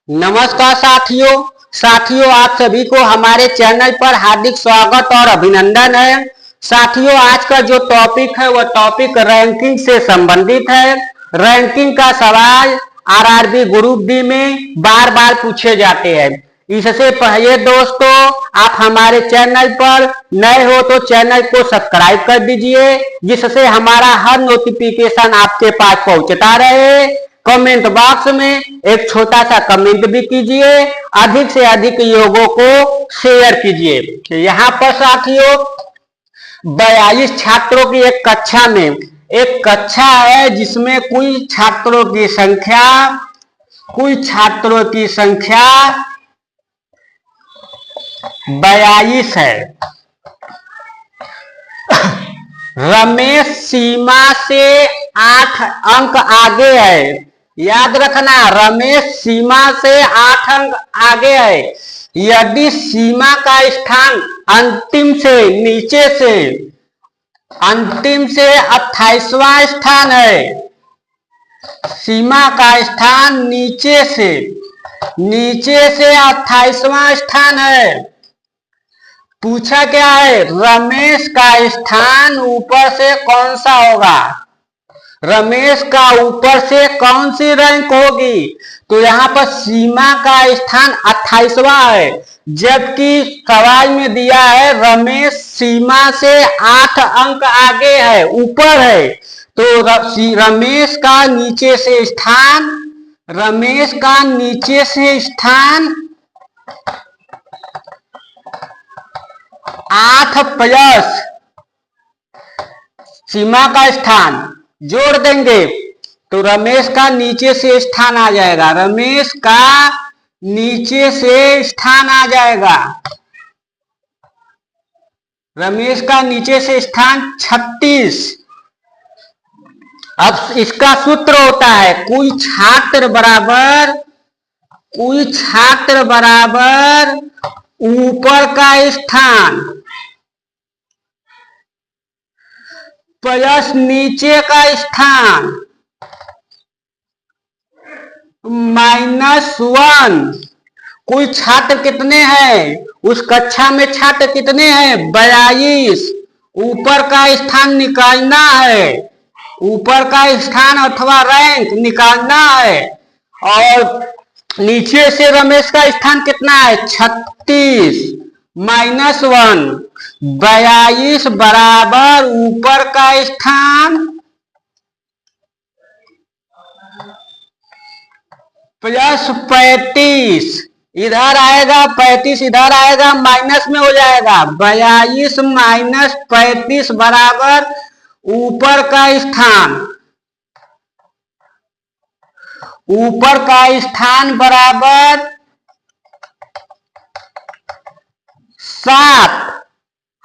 नमस्कार साथियों आप सभी को हमारे चैनल पर हार्दिक स्वागत और अभिनंदन है। साथियों, आज का जो टॉपिक है वह टॉपिक रैंकिंग से संबंधित है। रैंकिंग का सवाल आरआरबी ग्रुप डी में बार बार पूछे जाते हैं। इससे पहले दोस्तों, आप हमारे चैनल पर नए हो तो चैनल को सब्सक्राइब कर दीजिए, जिससे हमारा हर नोटिफिकेशन आपके पास पहुंचता रहे। कमेंट बॉक्स में एक छोटा सा कमेंट भी कीजिए, अधिक से अधिक लोगों को शेयर कीजिए। यहाँ पर साथियों 42 छात्रों की एक कक्षा में एक कक्षा है जिसमें कुल छात्रों की संख्या 42 है। रमेश सीमा से 8 अंक आगे है। याद रखना, रमेश सीमा से 8 अंक आगे है। यदि सीमा का स्थान अंतिम से 28वां स्थान है, सीमा का स्थान नीचे से 28वां स्थान है। पूछा क्या है, रमेश का स्थान ऊपर से कौन सा होगा, रमेश का ऊपर से कौन सी रैंक होगी। तो यहाँ पर सीमा का स्थान 28वां है, जबकि सवाल में दिया है रमेश सीमा से 8 अंक आगे है, ऊपर है। तो रमेश का नीचे से स्थान 8 प्लस सीमा का स्थान जोड़ देंगे तो रमेश का नीचे से स्थान आ जाएगा। रमेश का नीचे से स्थान 36। अब इसका सूत्र होता है कुल छात्र बराबर ऊपर का स्थान प्लस नीचे का स्थान -1। कुल छात्र कितने हैं, उस कक्षा में छात्र कितने हैं, 42। ऊपर का स्थान निकालना है, ऊपर का स्थान अथवा रैंक निकालना है। और नीचे से रमेश का स्थान कितना है, 36 -1। 42 बराबर ऊपर का स्थान प्लस 35। इधर आएगा 35, इधर आएगा माइनस में हो जाएगा। 42 माइनस 35 बराबर ऊपर का स्थान बराबर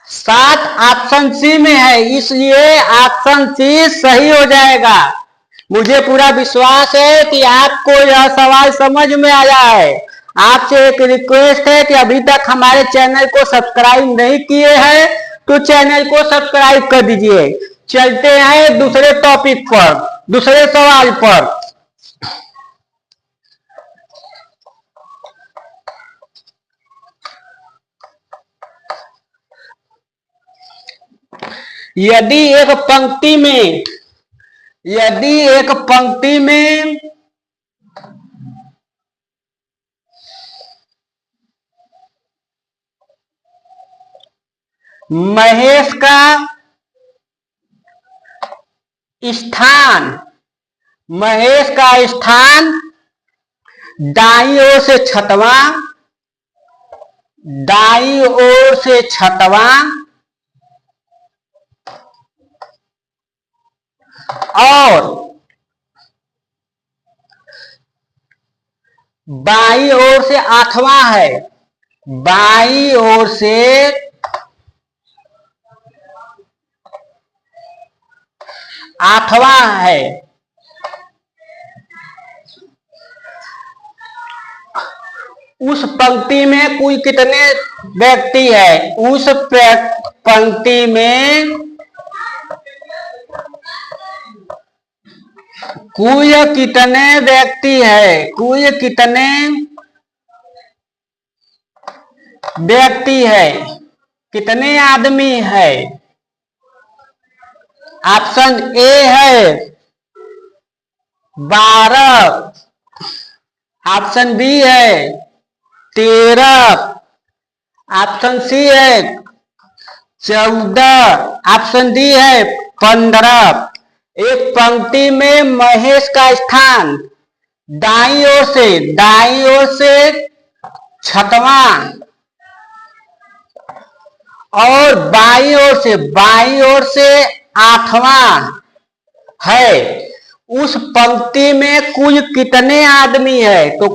7 ऑप्शन सी में है, इसलिए ऑप्शन सी सही हो जाएगा। मुझे पूरा विश्वास है कि आपको यह सवाल समझ में आया है। आपसे एक रिक्वेस्ट है कि अभी तक हमारे चैनल को सब्सक्राइब नहीं किए हैं तो चैनल को सब्सक्राइब कर दीजिए। चलते हैं दूसरे टॉपिक पर, दूसरे सवाल पर। यदि एक पंक्ति में महेश का स्थान दाईं ओर से छठवां और बाईं ओर से 8वां है, बाईं ओर से 8वां है। उस पंक्ति में कुल कितने व्यक्ति है, उस पंक्ति में कुल कितने व्यक्ति है, कुल कितने व्यक्ति है, कितने आदमी है। ऑप्शन ए है 12, ऑप्शन बी है 13, ऑप्शन सी है 14, ऑप्शन डी है 15। एक पंक्ति में महेश का स्थान दाईं ओर से 6वां और बाईं ओर से 8वां है। उस पंक्ति में कुल कितने आदमी है? तो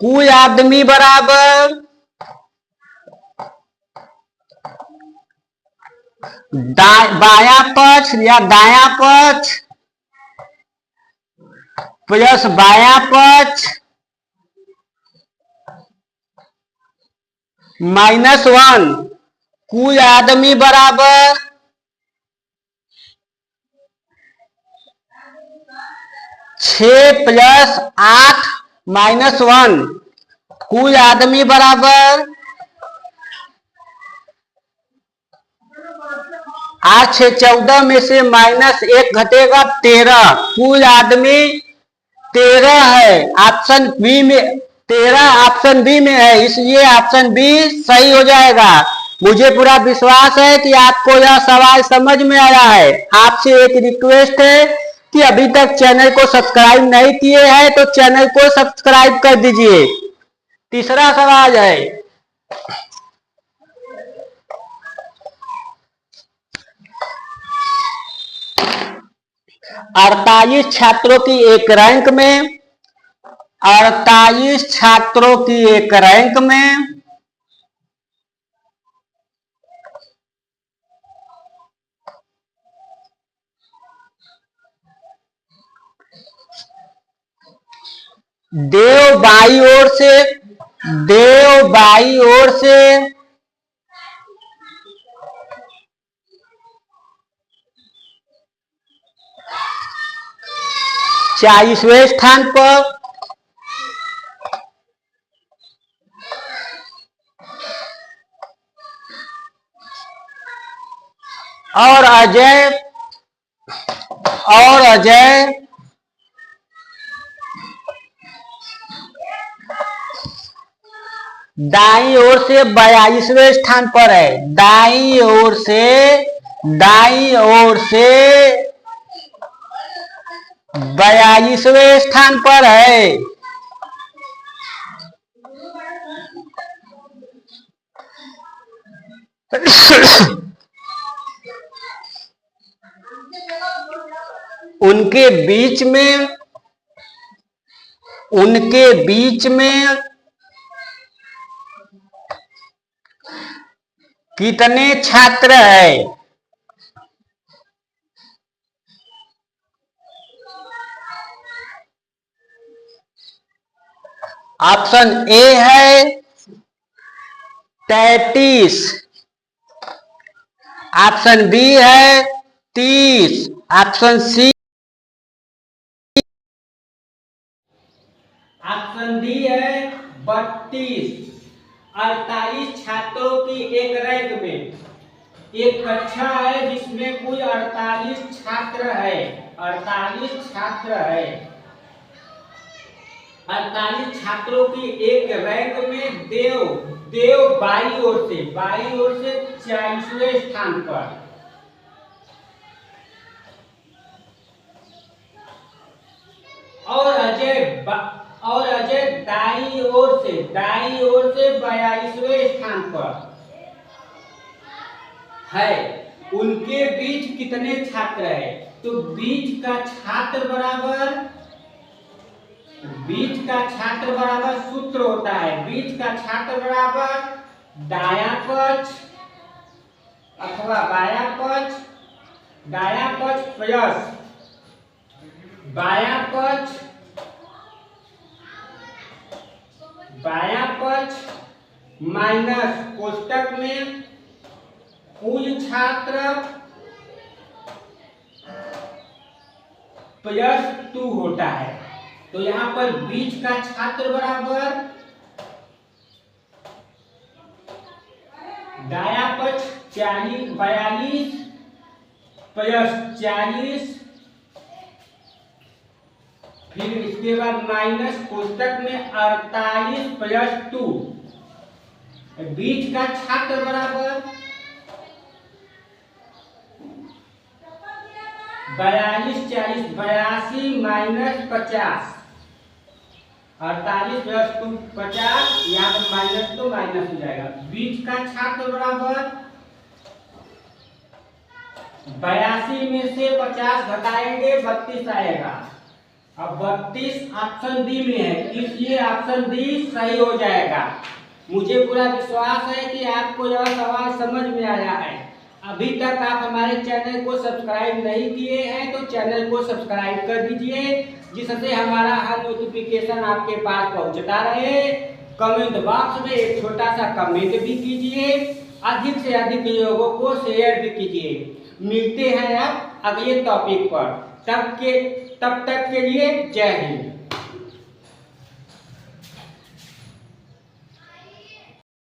कुल आदमी बराबर बायां पक्ष या दायां पक्ष प्लस बायां पक्ष -1। कुल आदमी बराबर 6 + 8 - 1। कुल आदमी बराबर 8 6 14 में से -1 घटेगा 13। कुल आदमी 13 है। ऑप्शन बी में 13 ऑप्शन बी में है, इसलिए ऑप्शन बी सही हो जाएगा। मुझे पूरा विश्वास है कि आपको यह सवाल समझ में आया है। आपसे एक रिक्वेस्ट है कि अभी तक चैनल को सब्सक्राइब नहीं किए हैं तो चैनल को सब्सक्राइब कर दीजिए। तीसरा सवाल है, अड़तालीस छात्रों की एक रैंक में 48 छात्रों की एक रैंक में देव बाई ओर से 40वें स्थान पर और अजय दाईं ओर से 42वें स्थान पर है। दाईं ओर से 42वें स्थान पर है। उनके बीच में कितने छात्र हैं? ऑप्शन ए है 33, ऑप्शन बी है 30, ऑप्शन सी, ऑप्शन डी है 32। 48 छात्रों की एक रैंक में एक कक्षा है जिसमें कुल 48 छात्र है। 48 छात्र है। 48 छात्रों की एक रैंक में देव बाई ओर से 40वें स्थान पर और अजय दाई ओर से 42वें स्थान पर है। उनके बीच कितने छात्र है? तो बीच का छात्र बराबर सूत्र होता है। बीच का छात्र बराबर दायां पक्ष अथवा बायां पक्ष प्लस बायां पक्ष माइनस कोष्टक में कुल छात्र +2 होता है। तो यहां पर बीच का छात्र बराबर दाया पक्ष 42 प्लस 40, फिर इसके बाद माइनस कोष्टक में 48 प्लस 2, बीच का छात्र बराबर 42 40 82 माइनस 50, 48 प्लस 2 50, यहाँ पर माइनस तो माइनस हो जाएगा। बीच का छात्र बराबर 82 में से 50 घटाएंगे 32 आएगा। अब 32 ऑप्शन डी में है, इसलिए ऑप्शन डी सही हो जाएगा। मुझे पूरा विश्वास है कि आपको यह सवाल समझ में आया है। अभी तक आप हमारे चैनल को सब्सक्राइब नहीं किए हैं तो चैनल को सब्सक्राइब कर दीजिए, जिससे हमारा हर नोटिफिकेशन आपके पास पहुंचता रहे। कमेंट बॉक्स में एक छोटा सा कमेंट भी कीजिए, अधिक से अधिक लोगों को शेयर भी कीजिए। मिलते हैं अब अगले टॉपिक पर, तब तक के लिए जय हिंद।